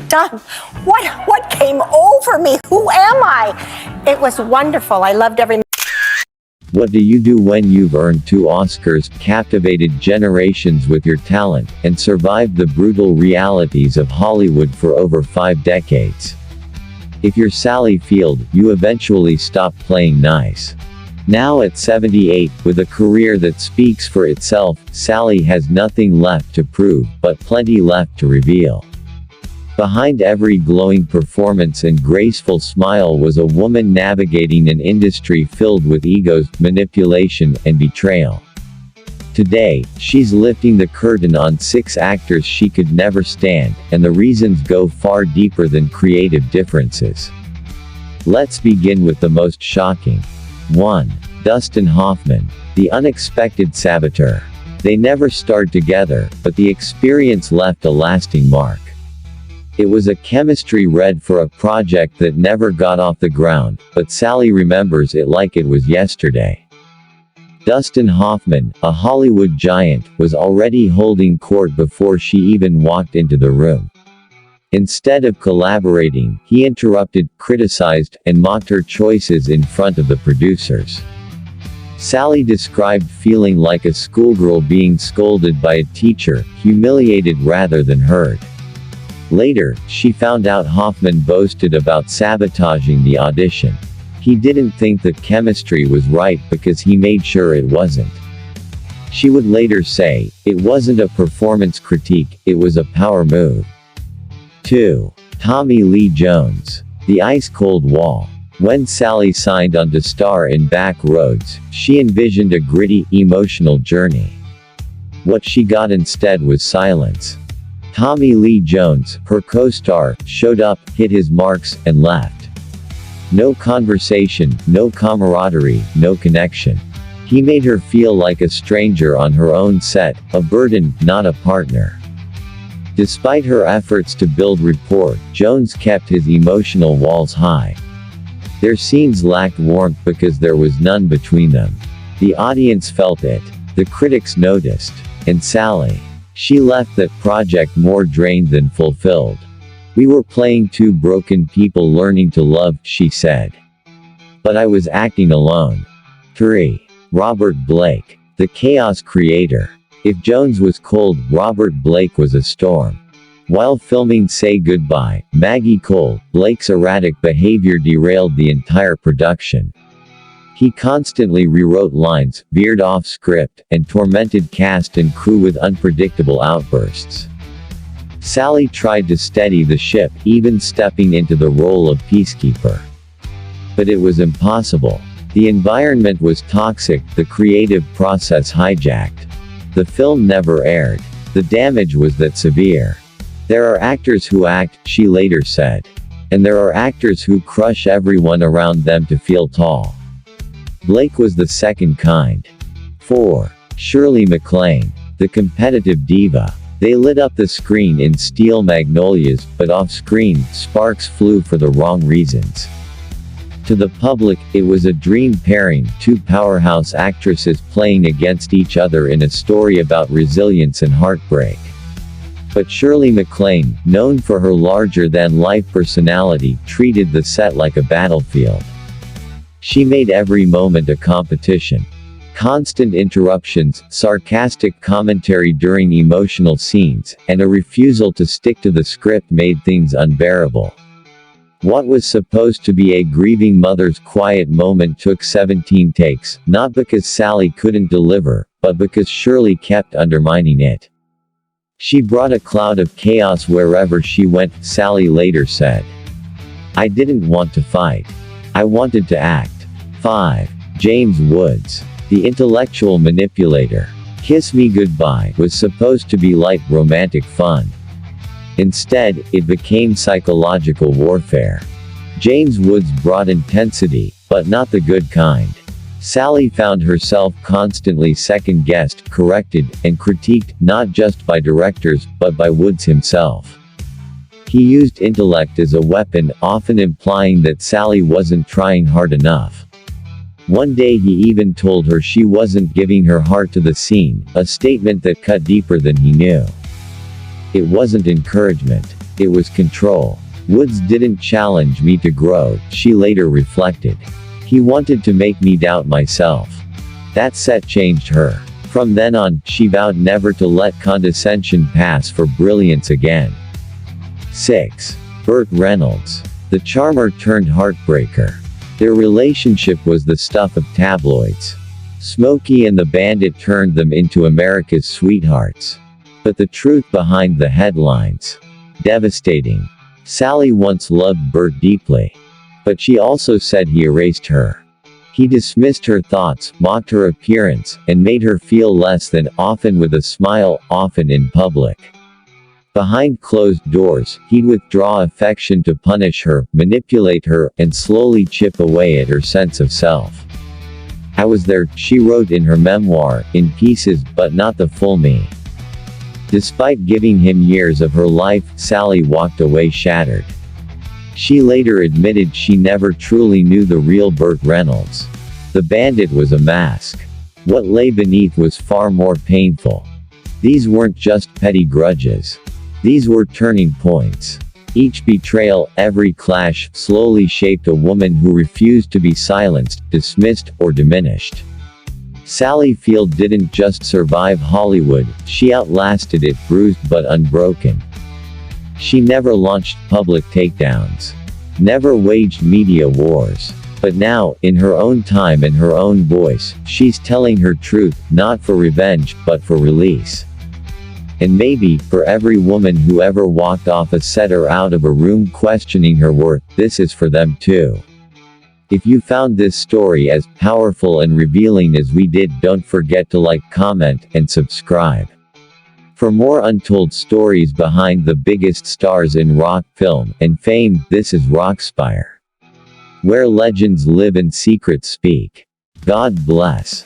done? What came over me? Who am I? It was wonderful. I loved every. What do you do when you've earned 2 Oscars, captivated generations with your talent, and survived the brutal realities of Hollywood for over 5 decades? If you're Sally Field, you eventually stop playing nice. Now at 78, with a career that speaks for itself, Sally has nothing left to prove, but plenty left to reveal. Behind every glowing performance and graceful smile was a woman navigating an industry filled with egos, manipulation, and betrayal. Today, she's lifting the curtain on 6 actors she could never stand, and the reasons go far deeper than creative differences. Let's begin with the most shocking. 1. Dustin Hoffman, the unexpected saboteur. They never starred together, but the experience left a lasting mark. It was a chemistry read for a project that never got off the ground, but Sally remembers it like it was yesterday. Dustin Hoffman, a Hollywood giant, was already holding court before she even walked into the room. Instead of collaborating, he interrupted, criticized, and mocked her choices in front of the producers. Sally described feeling like a schoolgirl being scolded by a teacher, humiliated rather than heard. Later, she found out Hoffman boasted about sabotaging the audition. He didn't think the chemistry was right because he made sure it wasn't. She would later say, "It wasn't a performance critique, it was a power move." 2. Tommy Lee Jones. The Ice-Cold Wall. When Sally signed on to star in Back Roads, she envisioned a gritty, emotional journey. What she got instead was silence. Tommy Lee Jones, her co-star, showed up, hit his marks, and left. No conversation, no camaraderie, no connection. He made her feel like a stranger on her own set, a burden, not a partner. Despite her efforts to build rapport, Jones kept his emotional walls high. Their scenes lacked warmth because there was none between them. The audience felt it. The critics noticed. And Sally. She left that project more drained than fulfilled. "We were playing 2 broken people learning to love," she said. "But I was acting alone." 3. Robert Blake. The chaos creator. If Jones was cold, Robert Blake was a storm. While filming Say Goodbye, Maggie Cole, Blake's erratic behavior derailed the entire production. He constantly rewrote lines, veered off script, and tormented cast and crew with unpredictable outbursts. Sally tried to steady the ship, even stepping into the role of peacekeeper. But it was impossible. The environment was toxic, the creative process hijacked. The film never aired. The damage was that severe. "There are actors who act," she later said. "And there are actors who crush everyone around them to feel tall." Blake was the second kind. 4. Shirley MacLaine. The competitive diva. They lit up the screen in Steel Magnolias, but off-screen, sparks flew for the wrong reasons. To the public, it was a dream pairing, 2 powerhouse actresses playing against each other in a story about resilience and heartbreak. But Shirley MacLaine, known for her larger-than-life personality, treated the set like a battlefield. She made every moment a competition. Constant interruptions, sarcastic commentary during emotional scenes, and a refusal to stick to the script made things unbearable. What was supposed to be a grieving mother's quiet moment took 17 takes, not because Sally couldn't deliver, but because Shirley kept undermining it. "She brought a cloud of chaos wherever she went," Sally later said. "I didn't want to fight. I wanted to act." 5. James Woods. The intellectual manipulator. Kiss Me Goodbye was supposed to be light, romantic fun. Instead, it became psychological warfare. James Woods brought intensity, but not the good kind. Sally found herself constantly second-guessed, corrected, and critiqued, not just by directors, but by Woods himself. He used intellect as a weapon, often implying that Sally wasn't trying hard enough. One day he even told her she wasn't giving her heart to the scene, a statement that cut deeper than he knew. It wasn't encouragement. it was control. Woods didn't challenge me to grow, she later reflected. He wanted to make me doubt myself. That set changed her. From then on, she vowed never to let condescension pass for brilliance again. 6. Burt Reynolds. The charmer turned heartbreaker. Their relationship was the stuff of tabloids. Smokey and the Bandit turned them into America's sweethearts. But the truth behind the headlines. Devastating. Sally once loved Burt deeply. But she also said he erased her. He dismissed her thoughts, mocked her appearance, and made her feel less than, often with a smile, often in public. Behind closed doors, he'd withdraw affection to punish her, manipulate her, and slowly chip away at her sense of self. I was there, she wrote in her memoir, in pieces, but not the full me. Despite giving him years of her life, Sally walked away shattered. She later admitted she never truly knew the real Burt Reynolds. The Bandit was a mask. What lay beneath was far more painful. These weren't just petty grudges. These were turning points. Each betrayal, every clash, slowly shaped a woman who refused to be silenced, dismissed, or diminished. Sally Field didn't just survive Hollywood, she outlasted it, bruised but unbroken. She never launched public takedowns. Never waged media wars. But now, in her own time and her own voice, she's telling her truth, not for revenge, but for release. And maybe, for every woman who ever walked off a set or out of a room questioning her worth, this is for them too. If you found this story as powerful and revealing as we did, don't forget to like, comment, and subscribe. For more untold stories behind the biggest stars in rock, film, and fame, this is Rockspire, where legends live and secrets speak. God bless.